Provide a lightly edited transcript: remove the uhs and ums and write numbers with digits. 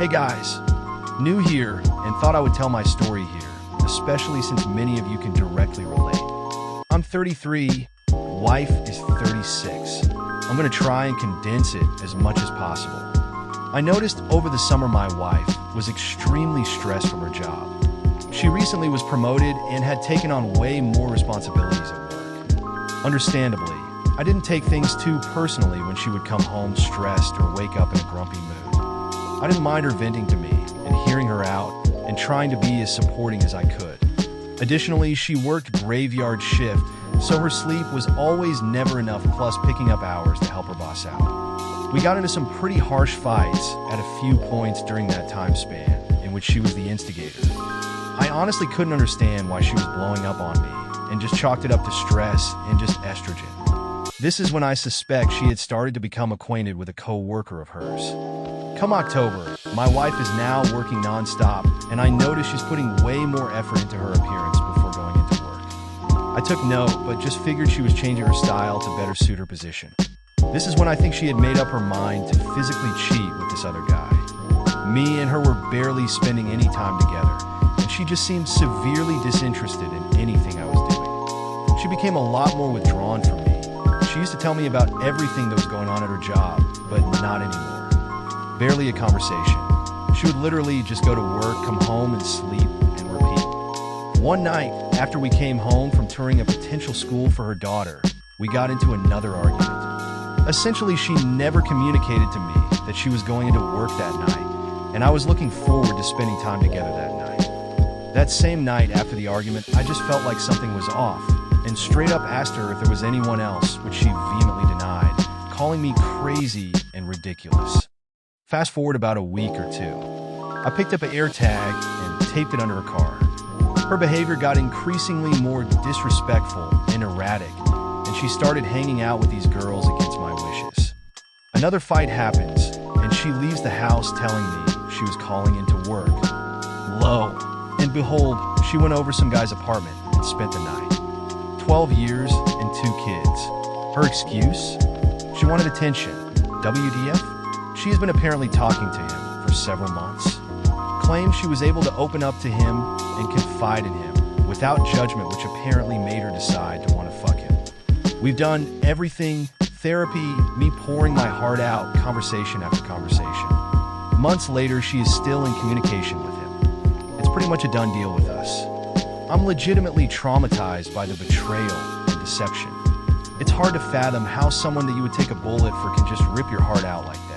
Hey guys, new here and thought I would tell my story here, especially since many of you can directly relate. I'm 33, wife is 36. I'm gonna try and condense it as much as possible. I noticed over the summer my wife was extremely stressed from her job. She recently was promoted and had taken on way more responsibilities at work. Understandably, I didn't take things too personally when she would come home stressed or wake up in a grumpy mood. I didn't mind her venting to me and hearing her out and trying to be as supporting as I could. Additionally, she worked graveyard shift, so her sleep was always never enough, plus picking up hours to help her boss out. We got into some pretty harsh fights at a few points during that time span in which she was the instigator. I honestly couldn't understand why she was blowing up on me and just chalked it up to stress and just estrogen. This is when I suspect she had started to become acquainted with a co-worker of hers. Come October, my wife is now working non-stop, and I notice she's putting way more effort into her appearance before going into work. I took note, but just figured she was changing her style to better suit her position. This is when I think she had made up her mind to physically cheat with this other guy. Me and her were barely spending any time together, and she just seemed severely disinterested in anything I was doing. She became a lot more withdrawn from me. She used to tell me about everything that was going on at her job, but not anymore. Barely a conversation. She would literally just go to work, come home, and sleep, and repeat. One night, after we came home from touring a potential school for her daughter, we got into another argument. Essentially, she never communicated to me that she was going into work that night, and I was looking forward to spending time together that night. That same night after the argument, I just felt like something was off, and straight up asked her if there was anyone else, which she vehemently denied, calling me crazy and ridiculous. Fast forward about a week or two. I picked up an AirTag and taped it under her car. Her behavior got increasingly more disrespectful and erratic, and she started hanging out with these girls against my wishes. Another fight happens, and she leaves the house telling me she was calling into work. Lo and behold, she went over some guy's apartment and spent the night. 12 years and 2 kids. Her excuse? She wanted attention. WTF? She has been apparently talking to him for several months. Claims she was able to open up to him and confide in him without judgment, which apparently made her decide to want to fuck him. We've done everything, therapy, me pouring my heart out, conversation after conversation. Months later, she is still in communication with him. It's pretty much a done deal with us. I'm legitimately traumatized by the betrayal and deception. It's hard to fathom how someone that you would take a bullet for can just rip your heart out like that.